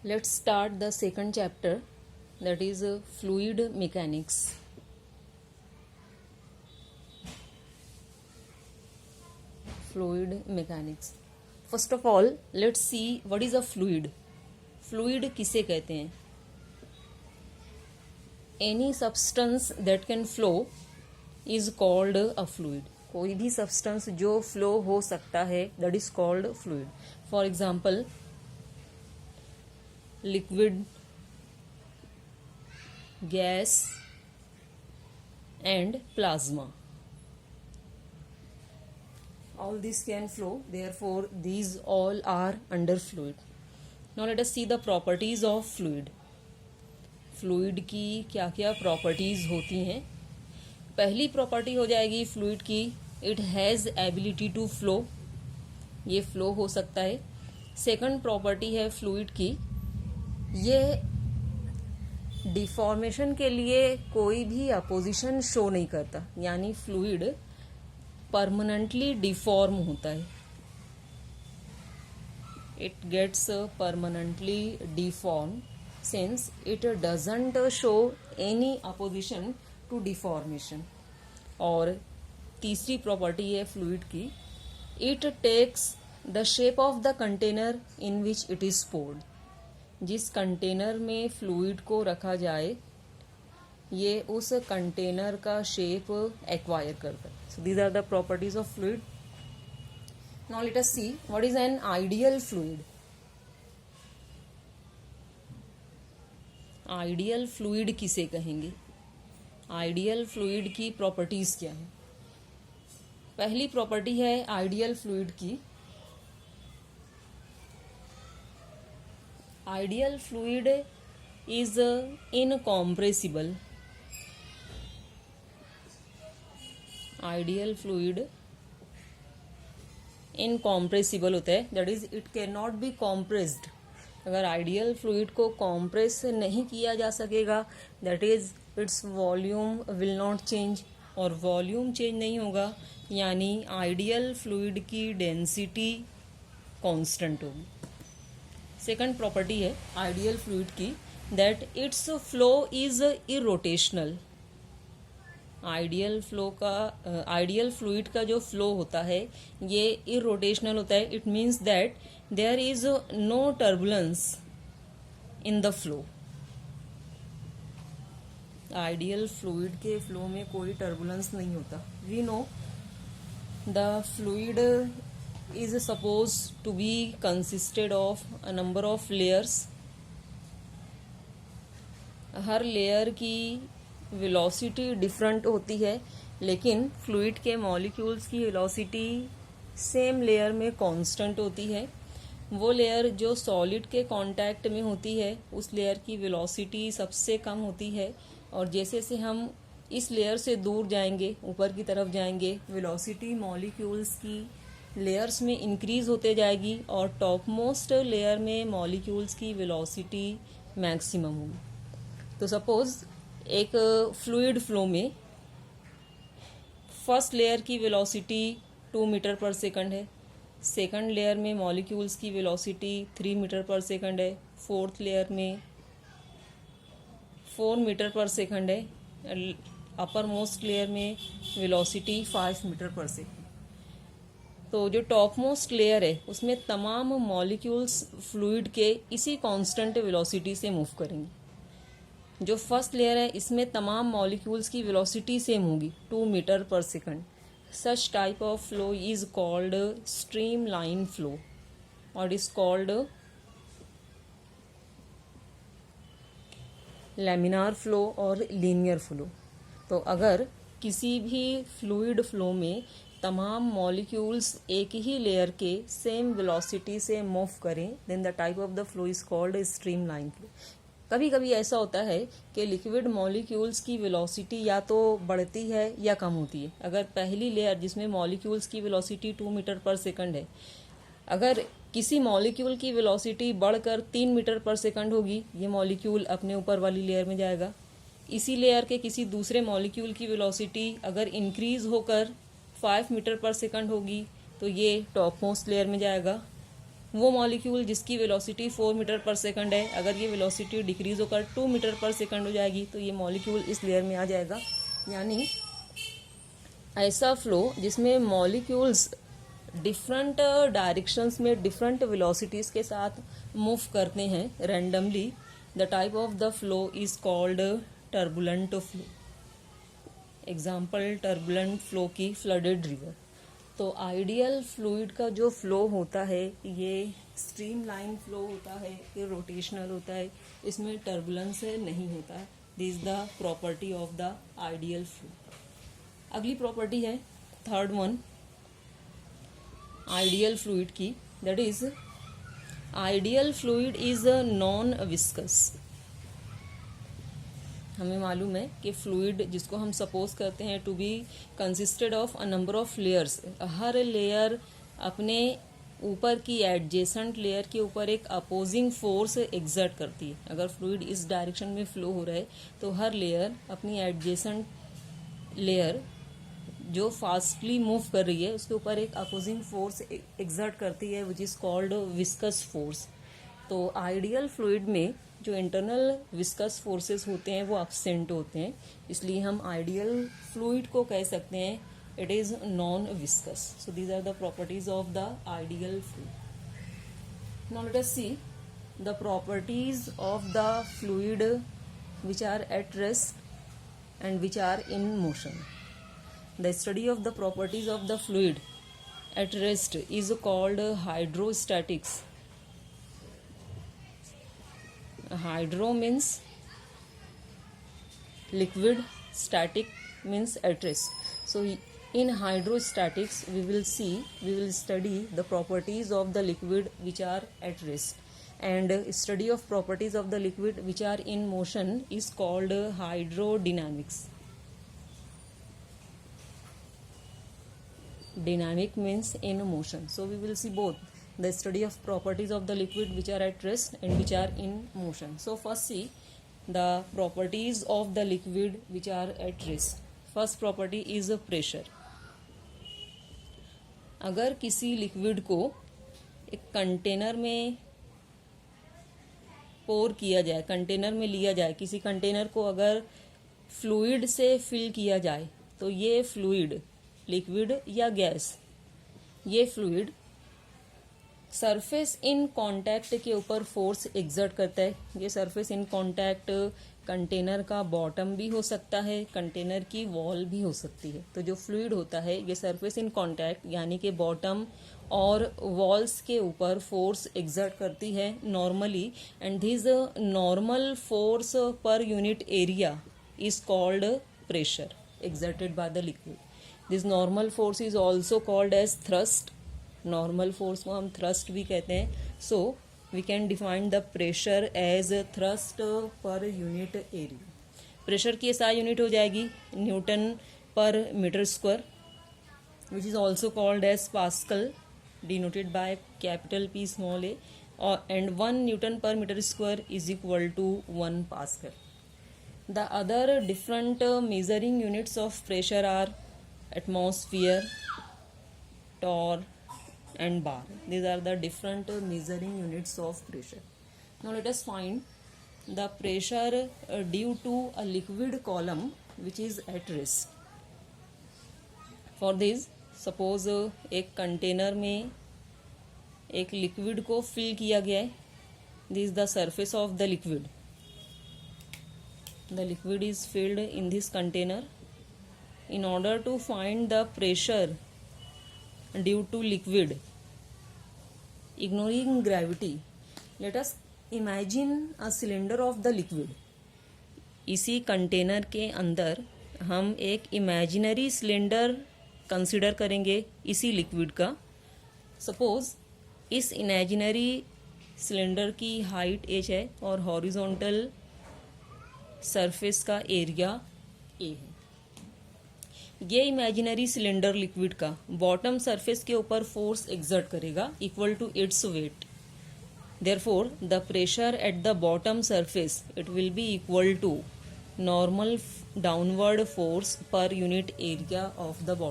Let's start the second chapter, that is fluid mechanics. Fluid mechanics. First of all, let's see what is a fluid. Fluid किसे कहते हैं? Any substance that can flow is called a fluid. कोई भी substance जो flow हो सकता है, that is called fluid. For example, liquid, gas and plasma. All these can flow, therefore these all are under fluid. Now let us see the properties of fluid. Fluid की क्या क्या properties होती हैं. पहली property हो जाएगी fluid की, it has ability to flow, ये फ्लो हो सकता है. सेकंड प्रॉपर्टी है फ्लूइड की, ये डिफॉर्मेशन के लिए कोई भी अपोजिशन शो नहीं करता, यानी फ्लूइड परमानेंटली डिफॉर्म होता है. It gets permanently deform since it doesn't show any opposition to deformation. और तीसरी प्रॉपर्टी है फ्लूइड की, it takes the shape of the container in which it is poured. जिस कंटेनर में फ्लूइड को रखा जाए ये उस कंटेनर का शेप एक्वायर करता है. So these are the properties of fluid. Now let us see what is an ideal fluid. Ideal fluid किसे कहेंगे? आइडियल फ्लूइड की प्रॉपर्टीज क्या है? पहली प्रॉपर्टी है आइडियल फ्लूइड की, ideal fluid is incompressible. Ideal fluid incompressible होता है, that is it can not be compressed. अगर आइडियल फ्लूइड को कॉम्प्रेस नहीं किया जा सकेगा, that is its volume will not change, और वॉल्यूम चेंज नहीं होगा यानी आइडियल फ्लूइड की डेंसिटी कांस्टेंट होगी. सेकंड प्रॉपर्टी है आइडियल फ्लूइड की, that it's flow is irrotational. Ideal fluid का जो फ्लो होता है ये इरोटेशनल होता है. It means that there is no turbulence in the flow. Ideal fluid के फ्लो में कोई टर्बुलेंस नहीं होता. We know the fluid is suppose to be consisted of a number of layers. हर लेयर की वेलोसिटी डिफरेंट होती है, लेकिन फ्लूइड के मॉलिक्यूल्स की वेलोसिटी सेम लेयर में कांस्टेंट होती है. वो लेयर जो सॉलिड के कांटेक्ट में होती है उस लेयर की वेलोसिटी सबसे कम होती है, और जैसे जैसे हम इस लेयर से दूर जाएंगे, ऊपर की तरफ जाएंगे, वेलोसिटी मॉलिक्यूल्स की लेयर्स में इंक्रीज होते जाएगी और टॉप मोस्ट लेयर में मॉलिक्यूल्स की वेलोसिटी मैक्सिमम होगी. तो सपोज एक फ्लूइड फ्लो में फर्स्ट लेयर की वेलोसिटी 2 मीटर पर सेकंड है, सेकंड लेयर में मॉलिक्यूल्स की वेलोसिटी 3 मीटर पर सेकंड है, फोर्थ लेयर में 4 मीटर पर सेकंड है, अपर मोस्ट लेयर में वेलोसिटी 5 मीटर पर सेकंड. तो जो टॉप मोस्ट लेयर है उसमें तमाम मॉलिक्यूल्स फ्लूइड के इसी कांस्टेंट वेलोसिटी से मूव करेंगे. जो फर्स्ट लेयर है इसमें तमाम मॉलिक्यूल्स की वेलोसिटी सेम होगी 2 मीटर पर second. Such type of flow is called streamline flow और इज कॉल्ड लैमिनार फ्लो और लीनियर फ्लो. तो अगर किसी भी फ्लूइड फ्लो में तमाम मॉलिक्यूल्स एक ही लेयर के सेम वेलोसिटी से मूव करें, then the type of the flow is called streamline flow. कभी कभी ऐसा होता है कि लिक्विड मॉलिक्यूल्स की वेलोसिटी या तो बढ़ती है या कम होती है. अगर पहली लेयर जिसमें मॉलिक्यूल्स की वेलोसिटी 2 मीटर पर सेकंड है, अगर किसी मॉलिक्यूल की वेलोसिटी बढ़कर 3 मीटर पर सेकंड होगी, ये मॉलिक्यूल अपने ऊपर वाली लेयर में जाएगा. इसी लेयर के किसी दूसरे मॉलिक्यूल की वेलोसिटी अगर इंक्रीज होकर 5 मीटर पर सेकंड होगी तो ये टॉप मोस्ट लेयर में जाएगा. वो मॉलिक्यूल जिसकी वेलोसिटी 4 मीटर पर सेकंड है, अगर ये वेलोसिटी डिक्रीज होकर 2 मीटर पर सेकंड हो जाएगी तो ये मॉलिक्यूल इस लेयर में आ जाएगा। यानी ऐसा फ्लो जिसमें मॉलिक्यूल्स डिफरेंट डायरेक्शंस में डिफरेंट वेलोसिटीज के साथ मूव करते हैं randomly, the type of the flow is called turbulent flow. Example turbulent flow की फ्लडेड रिवर। तो आइडियल फ्लूइड का जो फ्लो होता है ये स्ट्रीम लाइन फ्लो होता है, ये रोटेशनल होता है, इसमें टर्बुलेंस नहीं होता है। This the property of the ideal flow. अगली प्रॉपर्टी है थर्ड वन आइडियल फ्लूइड की, that is ideal fluid is non viscous. हमें मालूम है कि फ्लूइड जिसको हम सपोज करते हैं to be consisted of a number of layers, हर लेयर अपने ऊपर की एडजेसेंट लेयर के ऊपर एक अपोजिंग फोर्स एग्जर्ट करती है। अगर फ्लूइड इस डायरेक्शन में फ्लो हो रहा है तो हर लेयर अपनी एडजेसेंट लेयर जो फास्टली मूव कर रही है उसके ऊपर एक अपोजिंग फोर्स एग्जर्ट करती है, which is called viscous force. तो आइडियल फ्लूइड में जो इंटरनल विस्कस फोर्सेस होते हैं वो एब्सेंट होते हैं, इसलिए हम आइडियल फ्लूइड को कह सकते हैं it is non viscous. So these are the properties of the ideal fluid. Now let us see the properties of the fluid which are at rest and which are in motion. The study of the properties of the fluid at rest is called hydrostatics. Hydro means liquid, static means at rest. So in hydrostatics we will study the properties of the liquid which are at rest, and study of properties of the liquid which are in motion is called hydrodynamics. Dynamic means in motion. So we will see both the study of properties of the liquid which are at rest and which are in motion. So first see the properties of the liquid which are at rest. First property is pressure. अगर किसी liquid को एक container में पोर किया जाए, container में लिया जाए, किसी कंटेनर को अगर फ्लूइड से फिल किया जाए तो ये फ्लूइड, लिक्विड या गैस, ये फ्लूइड सरफेस इन कांटेक्ट के ऊपर फोर्स एग्जर्ट करता है। ये सरफेस इन कांटेक्ट कंटेनर का बॉटम भी हो सकता है, कंटेनर की वॉल भी हो सकती है। तो जो फ्लूइड होता है ये सरफेस इन कांटेक्ट यानी कि बॉटम और वॉल्स के ऊपर फोर्स एग्जर्ट करती है normally, and this normal force per unit area is called pressure exerted by the liquid. This normal force is also called as thrust. Normal force को हम thrust भी कहते हैं. So we can define the pressure as thrust per unit area. Pressure की SI unit हो जाएगी newton per metre square, which is also called as pascal, denoted by capital P small a, and 1 Newton per meter square is equal to 1 Pascal. The other different measuring units of pressure are atmosphere, torr and bar. These are the different measuring units of pressure. Now let us find the pressure due to a liquid column which is at rest. For this, suppose एक container में एक liquid को fill किया गया है. This is the surface of the liquid. The liquid is filled in this container. In order to find the pressure due to liquid, ignoring gravity, let us imagine a cylinder of the liquid. इसी container के अंदर हम एक imaginary cylinder consider करेंगे इसी liquid का. Suppose इस imaginary cylinder की हाइट h है और हॉरिजॉन्टल सरफेस का एरिया a है. ये इमेजिनरी सिलेंडर लिक्विड का बॉटम सरफेस के ऊपर फोर्स एक्सर्ट करेगा equal to its weight. Therefore the pressure at the bottom surface it will be equal to normal downward force per unit area of the bottom